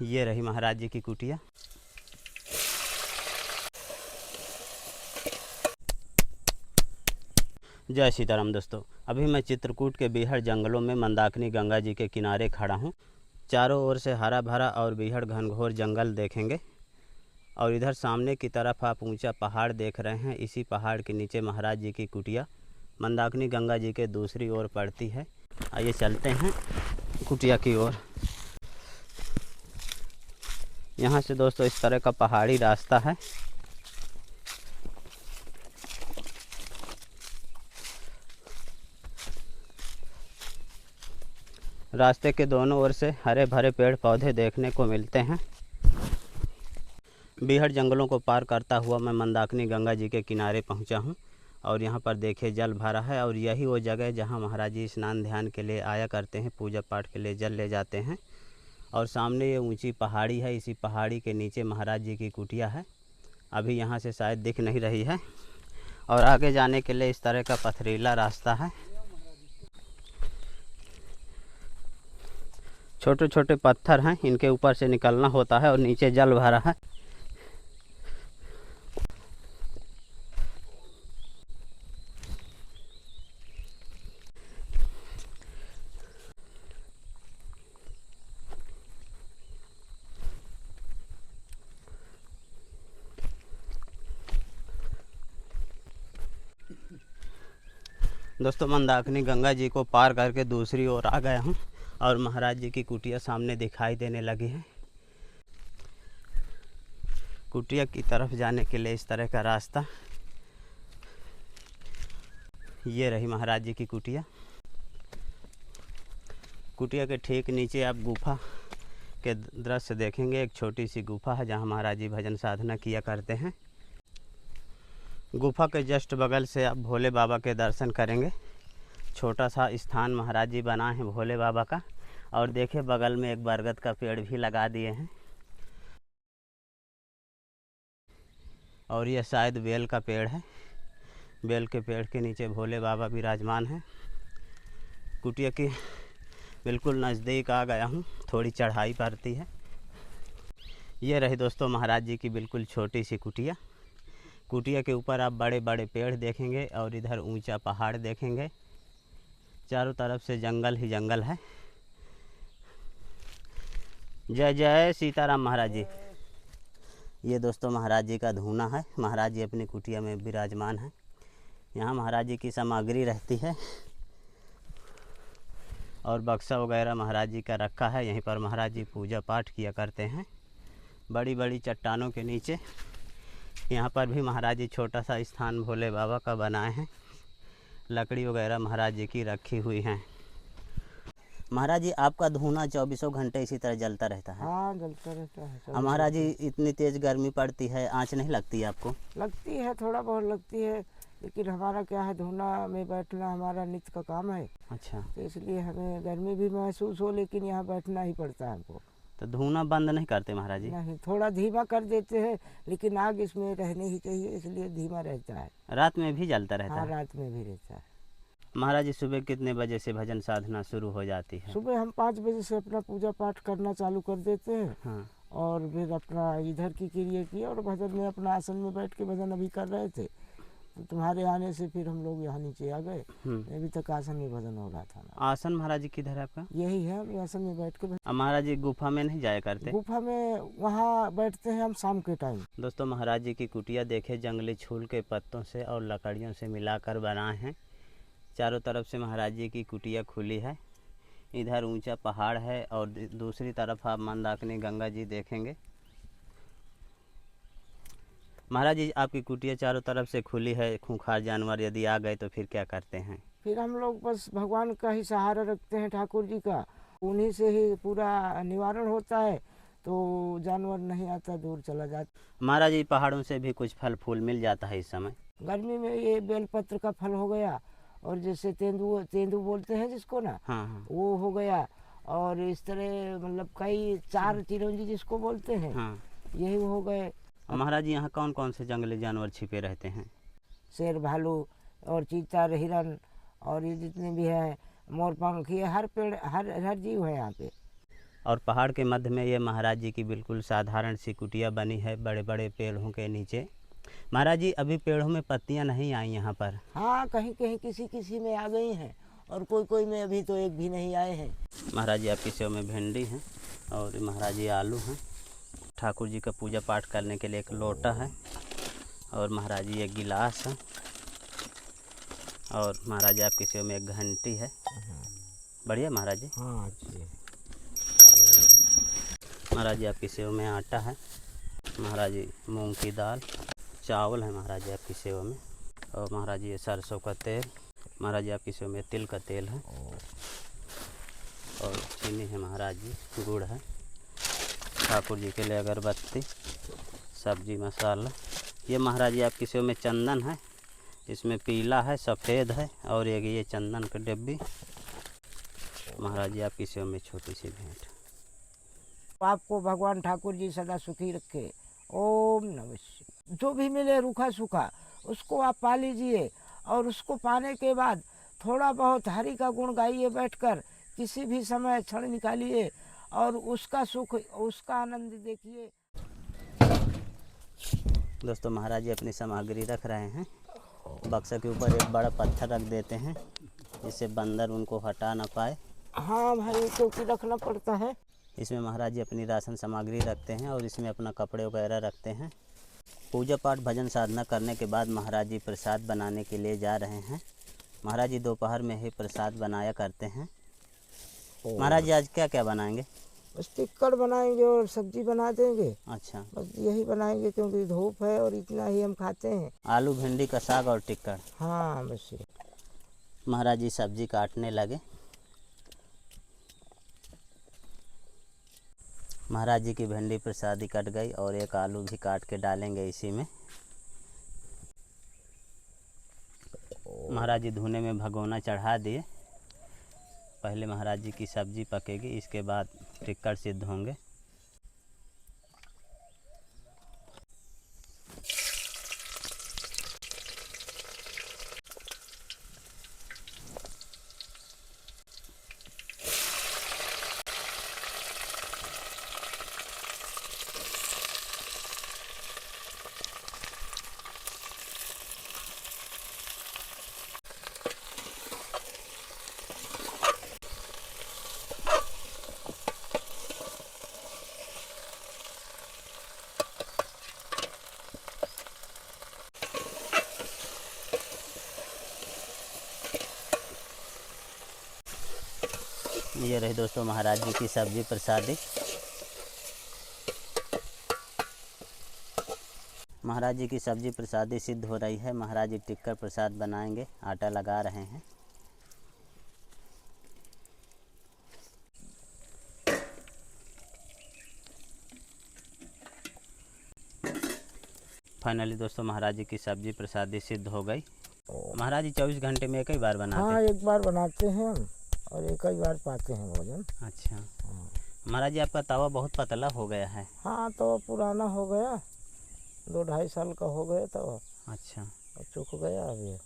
ये रही महाराज जी की कुटिया। जय सीताराम दोस्तों, अभी मैं चित्रकूट के बीहड़ जंगलों में मंदाकिनी गंगा जी के किनारे खड़ा हूँ। चारों ओर से हरा भरा और बीहड़ घनघोर जंगल देखेंगे और इधर सामने की तरफ आप ऊंचा पहाड़ देख रहे हैं। इसी पहाड़ के नीचे महाराज जी की कुटिया मंदाकिनी गंगा जी के दूसरी ओर पड़ती है। आइए चलते हैं कुटिया की ओर। यहाँ से दोस्तों इस तरह का पहाड़ी रास्ता है। रास्ते के दोनों ओर से हरे भरे पेड़ पौधे देखने को मिलते हैं। बीहड़ जंगलों को पार करता हुआ मैं मंदाकिनी गंगा जी के किनारे पहुंचा हूं और यहां पर देखिए जल भरा है और यही वो जगह है जहां महाराज जी स्नान ध्यान के लिए आया करते हैं, पूजा पाठ के लिए जल ले जाते हैं। और सामने ये ऊंची पहाड़ी है, इसी पहाड़ी के नीचे महाराज जी की कुटिया है। अभी यहाँ से शायद दिख नहीं रही है और आगे जाने के लिए इस तरह का पथरीला रास्ता है। छोटे छोटे पत्थर हैं, इनके ऊपर से निकलना होता है और नीचे जल भरा है। दोस्तों मंदाकिनी गंगा जी को पार करके दूसरी ओर आ गया हूँ और महाराज जी की कुटिया सामने दिखाई देने लगी है। कुटिया की तरफ जाने के लिए इस तरह का रास्ता। ये रही महाराज जी की कुटिया। कुटिया के ठीक नीचे आप गुफा के दृश्य देखेंगे। एक छोटी सी गुफा है जहाँ महाराज जी भजन साधना किया करते हैं। गुफा के जस्ट बगल से आप भोले बाबा के दर्शन करेंगे। छोटा सा स्थान महाराज जी बनाए हैं भोले बाबा का। और देखिए बगल में एक बरगद का पेड़ भी लगा दिए हैं और यह शायद बेल का पेड़ है। बेल के पेड़ के नीचे भोले बाबा विराजमान हैं। कुटिया के बिल्कुल नज़दीक आ गया हूँ, थोड़ी चढ़ाई पड़ती है। ये रही दोस्तों महाराज जी की बिल्कुल छोटी सी कुटिया। कुटिया के ऊपर आप बड़े बड़े पेड़ देखेंगे और इधर ऊंचा पहाड़ देखेंगे। चारों तरफ से जंगल ही जंगल है। जय जय सीताराम महाराज जी। ये दोस्तों महाराज जी का धूना है। महाराज जी अपनी कुटिया में विराजमान है। यहाँ महाराज जी की सामग्री रहती है और बक्सा वगैरह महाराज जी का रखा है। यहीं पर महाराज जी पूजा पाठ किया करते हैं। बड़ी बड़ी चट्टानों के नीचे यहाँ पर भी महाराज जी छोटा सा स्थान भोले बाबा का बनाए हैं। लकड़ी वगैरह महाराज जी की रखी हुई हैं। महाराज जी आपका धूना 24 घंटे इसी तरह जलता रहता है? हाँ जलता रहता है। महाराज जी इतनी तेज़ गर्मी पड़ती है, आँच नहीं लगती है आपको? लगती है, थोड़ा बहुत लगती है, लेकिन हमारा क्या है, धूना में बैठना हमारा नित्य का काम है। अच्छा, तो इसलिए हमें गर्मी भी महसूस हो लेकिन यहाँ बैठना ही पड़ता है हमको। तो धूना बंद नहीं करते महाराज जी? नहीं, थोड़ा धीमा कर देते हैं, लेकिन आग इसमें रहनी ही चाहिए, इसलिए धीमा रहता है। रात में भी जलता रहता हाँ है? रात में भी रहता है। महाराज जी सुबह कितने बजे से भजन साधना शुरू हो जाती है? सुबह हम 5 बजे से अपना पूजा पाठ करना चालू कर देते हैं। हाँ। और फिर अपना इधर की क्रिया की और भजन में अपना आसन में बैठ के भजन अभी कर रहे थे, तो तुम्हारे आने से फिर हम लोग यहाँ नीचे आ गए। अभी तक आसन में भजन हो रहा था ना। आसन महाराज जी किधर है आपका? यही है, हम आसन में बैठ के महाराज जी गुफा में नहीं जाया करते? गुफा में वहाँ बैठते हैं हम शाम के टाइम। दोस्तों महाराज जी की कुटिया देखे जंगली छूल के पत्तों से और लकड़ियों से मिलाकर बनाए हैं। चारों तरफ से महाराज जी की कुटिया खुली है। इधर ऊंचा पहाड़ है और दूसरी तरफ आप मंदाकिनी गंगा जी देखेंगे। महाराज जी आपकी कुटिया चारों तरफ से खुली है, खूंखार जानवर यदि आ गए तो फिर क्या करते हैं? फिर हम लोग बस भगवान का ही सहारा रखते हैं, ठाकुर जी का, उन्हीं से ही पूरा निवारण होता है, तो जानवर नहीं आता, दूर चला जाता। महाराज जी पहाड़ों से भी कुछ फल फूल मिल जाता है इस समय? गर्मी में ये बेलपत्र का फल हो गया, और जैसे तेंदू बोलते हैं जिसको ना, हाँ हाँ। वो हो गया, और इस तरह मतलब कई 4 चिरौंजी जिसको बोलते हैं, हाँ। यही हो गए। महाराज जी यहाँ कौन कौन से जंगली जानवर छिपे रहते हैं? शेर, भालू और चीता, हिरन, और ये जितने भी हैं, मोर पंख, ये हर पेड़ हर जीव है यहाँ पे। और पहाड़ के मध्य में ये महाराज जी की बिल्कुल साधारण सी कुटिया बनी है बड़े बड़े पेड़ों के नीचे। महाराज जी अभी पेड़ों में पत्तियां नहीं आई यहाँ पर? हाँ, कहीं कहीं किसी किसी में आ गई हैं और कोई कोई में अभी तो एक भी नहीं आए हैं। महाराज जी आपकी सेवा में भिंडी है और महाराज जी आलू हैं। ठाकुर जी का पूजा पाठ करने के लिए एक लोटा है और महाराज जी एक गिलास है और महाराज जी आपकी सेवा में एक घंटी है। बढ़िया महाराज जी। हाँ जी। महाराज जी आपकी सेवा में आटा है, महाराज जी मूंग की दाल, चावल है महाराज जी आपकी सेवा में, और महाराज जी ये सरसों का तेल, महाराज जी आपकी सेवा में तिल का तेल है और चीनी है महाराज जी, गुड़ है, ठाकुर जी के लिए अगरबत्ती, सब्जी मसाला। ये महाराज जी आपकी सेवा में चंदन है, इसमें पीला है सफ़ेद है और ये चंदन का डिब्बी। महाराज जी आपकी सेवा में छोटी सी भेंट। आपको भगवान ठाकुर जी सदा सुखी रखे। ओम नमः शिवाय। जो भी मिले रूखा सूखा उसको आप पा लीजिए और उसको पाने के बाद थोड़ा बहुत हरि का गुण गाइए बैठकर, किसी भी समय क्षण निकालिए और उसका सुख उसका आनंद देखिए। दोस्तों महाराज जी अपनी सामग्री रख रहे हैं। बक्से के ऊपर एक बड़ा पत्थर रख देते हैं जिससे बंदर उनको हटा ना पाए। हाँ भाई, क्योंकि रखना पड़ता है। इसमें महाराज जी अपनी राशन सामग्री रखते हैं और इसमें अपना कपड़े वगैरह रखते हैं। पूजा पाठ भजन साधना करने के बाद महाराज जी प्रसाद बनाने के लिए जा रहे हैं। महाराज जी दोपहर में ही प्रसाद बनाया करते हैं। महाराज जी आज क्या क्या बनाएंगे? बस टिक्कड़ बनाएंगे और सब्जी बना देंगे। अच्छा, बस यही बनाएंगे क्योंकि धूप है और इतना ही हम खाते हैं। आलू भिंडी का साग और टिक्कड़। हाँ बस ये। महाराज जी सब्जी काटने लगे। महाराज जी की भिंडी प्रसादी कट गई और एक आलू भी काट के डालेंगे इसी में। महाराज जी धुने में भगोना चढ़ा दिए। पहले महाराज जी की सब्जी पकेगी, इसके बाद टिक्कड़ सिद्ध होंगे। ये रही दोस्तों महाराज जी की सब्जी प्रसादी। महाराज जी की सब्जी प्रसादी सिद्ध हो रही है। महाराज जी टिक्कर प्रसाद बनाएंगे, आटा लगा रहे हैं। फाइनली दोस्तों महाराज जी की सब्जी प्रसादी सिद्ध हो गई। महाराज जी 24 घंटे में एक ही बार बनाते हैं? हाँ, एक बार बनाते हैं हम और एक ही बार पाते हैं भोजन। अच्छा। महाराज जी आपका तवा बहुत पतला हो गया है। हाँ, तो पुराना हो गया, 2-2.5 साल का हो गया तो अच्छा, चुक गया अभी।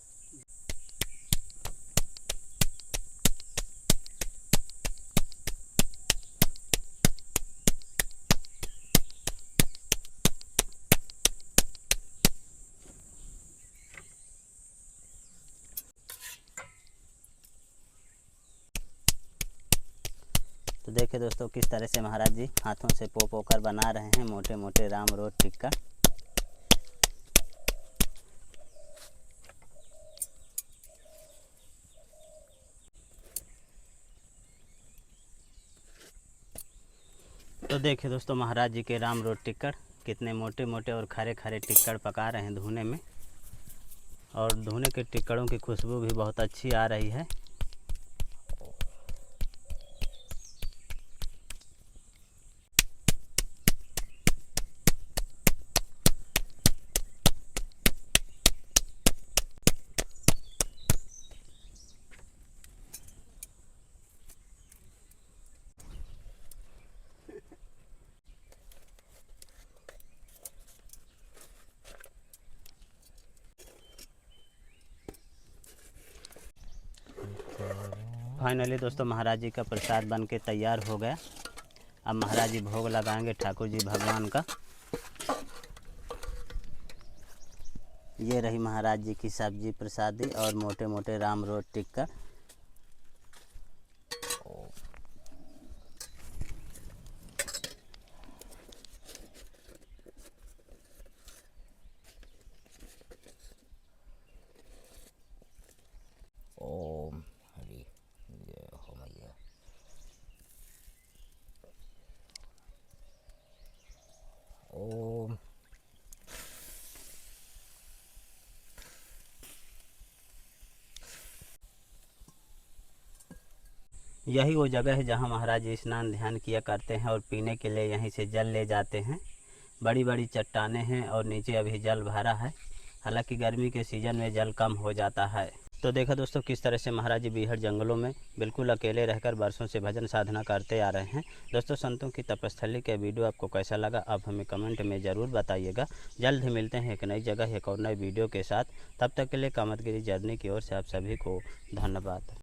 तो देखिए दोस्तों किस तरह से महाराज जी हाथों से पो कर बना रहे हैं मोटे मोटे राम रोट टिक्का। तो देखिए दोस्तों महाराज जी के राम रोट टिक्कड़ कितने मोटे मोटे और खरे खरे टिक्कड़ पका रहे हैं धुने में, और धुने के टिक्कड़ों की खुशबू भी बहुत अच्छी आ रही है। फाइनली दोस्तों महाराज जी का प्रसाद बन के तैयार हो गया। अब महाराज जी भोग लगाएंगे ठाकुर जी भगवान का। ये रही महाराज जी की सब्जी प्रसादी और मोटे मोटे राम रोट टिक्का। ओम हरि जय हो मैया। ओम यही वो जगह है जहाँ महाराज जी स्नान ध्यान किया करते हैं और पीने के लिए यहीं से जल ले जाते हैं। बड़ी बड़ी चट्टानें हैं और नीचे अभी जल भरा है। हालांकि गर्मी के सीज़न में जल कम हो जाता है। तो देखा दोस्तों किस तरह से महाराज जी बीहड़ जंगलों में बिल्कुल अकेले रहकर बरसों से भजन साधना करते आ रहे हैं। दोस्तों संतों की तपस्थली के वीडियो आपको कैसा लगा आप हमें कमेंट में ज़रूर बताइएगा। जल्द ही मिलते हैं एक नई जगह एक और नए वीडियो के साथ। तब तक के लिए कामतगिरी जर्नी की ओर से आप सभी को धन्यवाद।